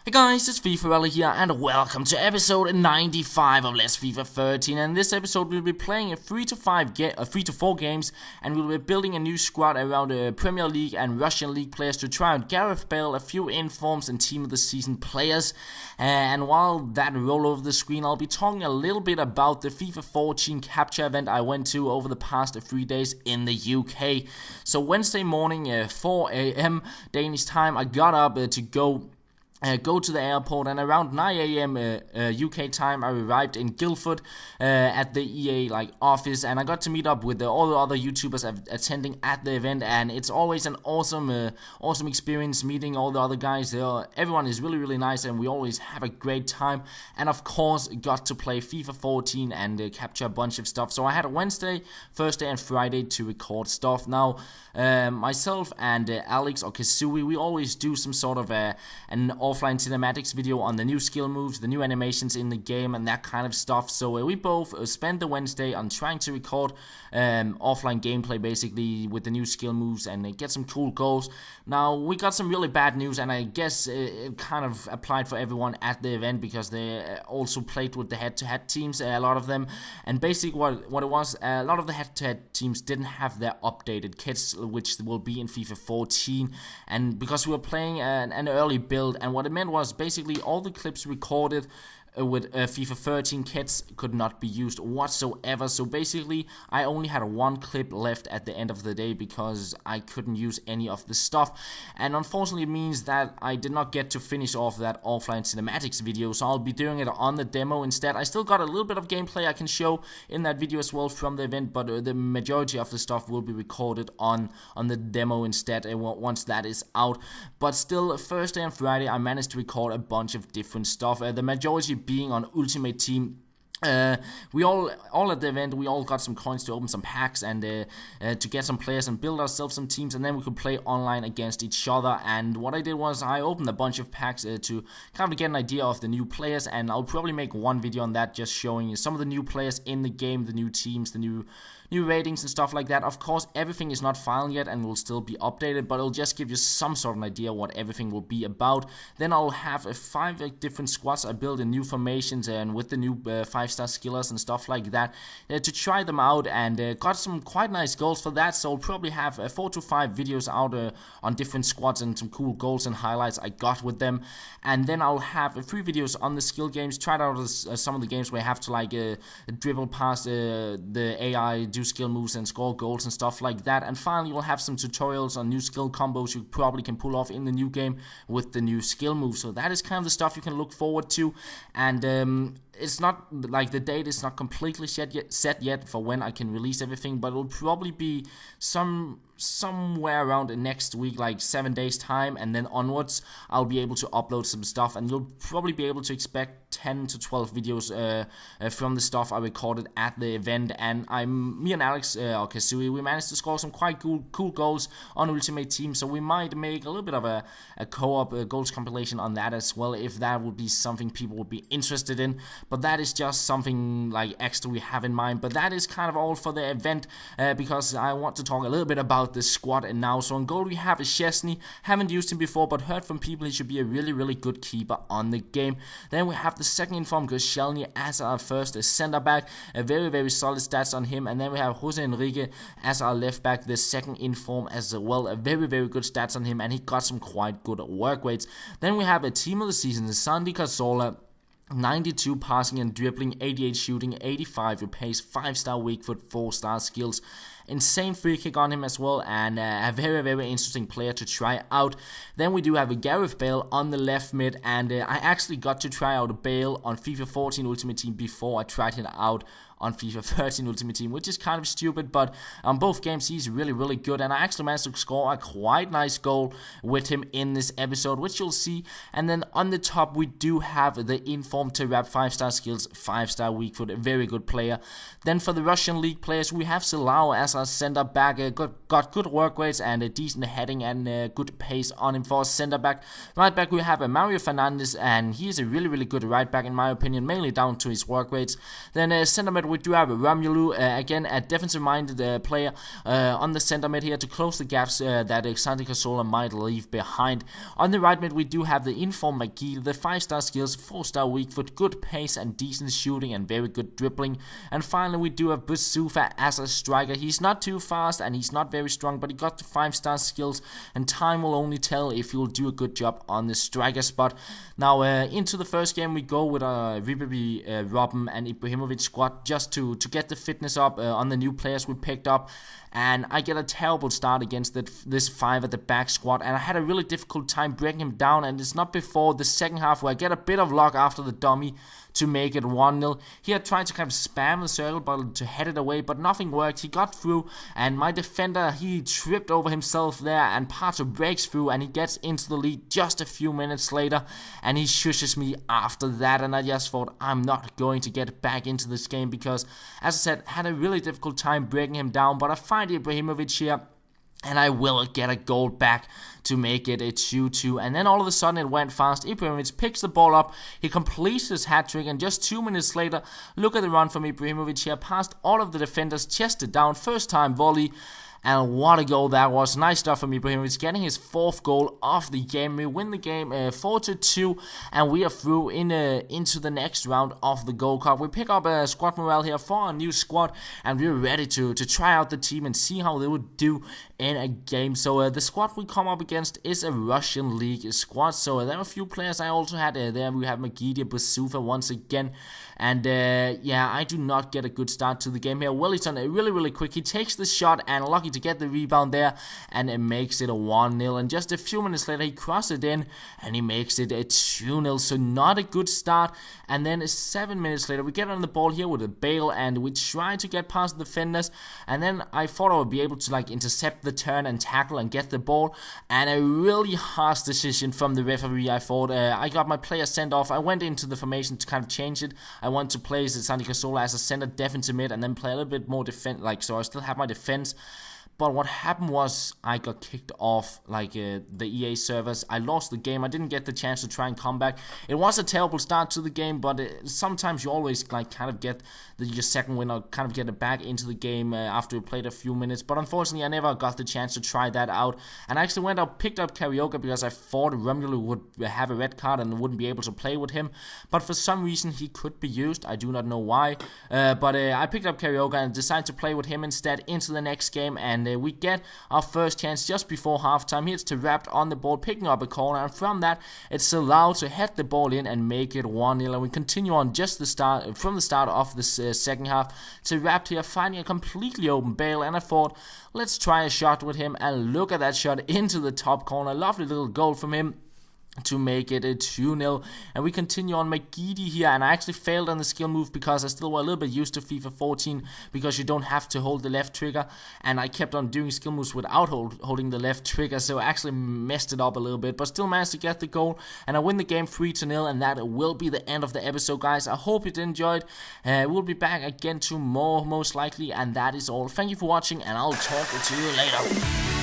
Hey guys, it's FifaRalle here, and welcome to episode 95 of Let's FIFA 13. And in this episode, we'll be playing a 3 to 4 games, and we'll be building a new squad around Premier League and Russian League players to try out Gareth Bale, a few informs, and Team of the Season players. And while that roll over the screen, I'll be talking a little bit about the FIFA 14 capture event I went to over the past 3 days in the UK. So Wednesday morning, 4 AM Danish time, I got up to go to the airport, and around 9 AM UK time I arrived in Guildford at the EA office, and I got to meet up with all the other YouTubers attending at the event. And it's always an awesome experience meeting all the other guys. Everyone is really nice, and we always have a great time. And of course got to play FIFA 14 and capture a bunch of stuff. So I had a Wednesday, Thursday and Friday to record stuff. Now myself and Alex or Kazui, we always do some sort of an offline cinematics video on the new skill moves, the new animations in the game, and that kind of stuff. So we both spent the Wednesday on trying to record offline gameplay basically with the new skill moves and get some cool goals. Now we got some really bad news, and I guess it kind of applied for everyone at the event because they also played with the head-to-head teams, a lot of them. And basically what it was, a lot of the head-to-head teams didn't have their updated kits, which will be in FIFA 14, and because we were playing an early build, and what it meant was basically all the clips recorded with FIFA 13 kits could not be used whatsoever. So basically I only had one clip left at the end of the day because I couldn't use any of the stuff, and unfortunately it means that I did not get to finish off that offline cinematics video, so I'll be doing it on the demo instead. I still got a little bit of gameplay I can show in that video as well from the event, but the majority of the stuff will be recorded on the demo instead once that is out. But still, Thursday and Friday I managed to record a bunch of different stuff, the majority being on Ultimate Team. We all at the event, we all got some coins to open some packs and to get some players and build ourselves some teams, and then we could play online against each other. And what I did was I opened a bunch of packs to kind of get an idea of the new players, and I'll probably make one video on that, just showing you some of the new players in the game, the new teams, the new ratings and stuff like that. Of course, everything is not final yet and will still be updated, but it'll just give you some sort of an idea what everything will be about. Then I'll have 5 different squads I build in new formations and with the new 5-star skillers and stuff like that to try them out, and got some quite nice goals for that. So I'll probably have 4 to 5 videos out on different squads and some cool goals and highlights I got with them. And then I'll have 3 videos on the skill games, tried out some of the games where I have to dribble past the AI, do skill moves and score goals and stuff like that. And finally we'll have some tutorials on new skill combos you probably can pull off in the new game with the new skill moves. So that is kind of the stuff you can look forward to, and it's not like the date is not completely set yet for when I can release everything, but it'll probably be somewhere around the next week, like 7 days time, and then onwards I'll be able to upload some stuff, and you'll probably be able to expect 10 to 12 videos from the stuff I recorded at the event. And me and Alex or Kazui, we managed to score some quite cool goals on Ultimate Team, so we might make a little bit of a co-op goals compilation on that as well, if that would be something people would be interested in. But that is just something extra we have in mind. But that is kind of all for the event, because I want to talk a little bit about the squad. And now, so on goal we have Chesney. Haven't used him before, but heard from people he should be a really good keeper on the game. Then we have the second inform Shelny as our first center back, a very solid stats on him. And then we have Jose Enrique as our left back, the second inform as well, a very good stats on him, and he got some quite good work rates. Then we have a team of the season, Sandy Cazorla. 92 passing and dribbling, 88 shooting, 85 with pace, 5-star weak foot, 4-star skills. Insane free kick on him as well, and a very interesting player to try out. Then we do have a Gareth Bale on the left mid, and I actually got to try out a Bale on FIFA 14 Ultimate Team before I tried it out on FIFA 13 Ultimate Team, which is kind of stupid, but on both games he's really good, and I actually managed to score a quite nice goal with him in this episode, which you'll see. And then on the top we do have the inform Taarabt, 5-star skills, 5-star weak foot, a very good player. Then for the Russian League players we have Salau as as a center back. Got good work rates and a decent heading and good pace on him for a center back. Right back we have Mario Fernandes, and he is a really good right back in my opinion, mainly down to his work rates. Then center mid we do have Romelu, again a defensive minded player on the center mid here to close the gaps that Cazorla might leave behind. On the right mid we do have the inform McGeady, the 5-star skills, 4-star weak foot, good pace and decent shooting and very good dribbling. And finally we do have Bale as a striker. He's not too fast and he's not very strong, but he got the 5-star skills, and time will only tell if he'll do a good job on the striker spot. Now into the first game we go with Ribery, Robben and Ibrahimovic squad just to get the fitness up on the new players we picked up. And I get a terrible start against this 5 at the back squad, and I had a really difficult time breaking him down, and it's not before the second half where I get a bit of luck after the dummy to make it 1-0. He had tried to kind of spam the circle ball to head it away, but nothing worked. He got through, and my defender, he tripped over himself there, and Pato breaks through, and he gets into the lead just a few minutes later, and he shushes me after that, and I just thought, I'm not going to get back into this game because, as I said, had a really difficult time breaking him down, but I find Ibrahimovic here, and I will get a goal back to make it a 2-2. And then all of a sudden it went fast. Ibrahimovic picks the ball up, he completes his hat-trick, and just 2 minutes later, look at the run from Ibrahimovic here, past all of the defenders, chested down, first time volley. And what a goal that was. Nice stuff from Ibrahimovic, getting his 4th goal of the game. We win the game 4-2, and we are through into the next round of the Gold Cup. We pick up a squad morale here for a new squad, and we're ready to try out the team and see how they would do in a game. So the squad we come up against is a Russian League squad. So there are a few players I also had there. We have McGeady, Bale once again. And yeah, I do not get a good start to the game here. Wellington really quick. He takes the shot and lucky to get the rebound there, and it makes it a 1-0. And just a few minutes later he crosses it in and he makes it a 2-0. So not a good start. And then 7 minutes later we get on the ball here with a Bale, and we try to get past the defenders, and then I thought I would be able to like intercept the turn and tackle and get the ball, and a really harsh decision from the referee. I thought I got my player sent off. I went into the formation to kind of change it. I want to play Cazorla as a center defensive mid and then play a little bit more defense, like, so I still have my defense. But what happened was I got kicked off like the EA servers. I lost the game. I didn't get the chance to try and come back. It was a terrible start to the game, but sometimes you always like kind of get your second win or kind of get it back into the game after you played a few minutes. But unfortunately, I never got the chance to try that out. And I actually went up, picked up Karaoke because I thought Romelu would have a red card and wouldn't be able to play with him. But for some reason, he could be used. I do not know why. But I picked up Karaoke and decided to play with him instead into the next game. And we get our first chance just before halftime. Here's Taarabt on the ball, picking up a corner, and from that, it's allowed to head the ball in and make it 1-0. And we continue on just from the start of this second half. Taarabt here finding a completely open Bale, and I thought, let's try a shot with him, and look at that shot into the top corner. Lovely little goal from him to make it a 2-0. And we continue on McGeady here, and I actually failed on the skill move because I still were a little bit used to FIFA 14 because you don't have to hold the left trigger, and I kept on doing skill moves without holding the left trigger, so I actually messed it up a little bit, but still managed to get the goal, and I win the game 3-0, and that will be the end of the episode, guys. I hope you did enjoy it. We'll be back again tomorrow most likely, and that is all. Thank you for watching, and I'll talk to you later.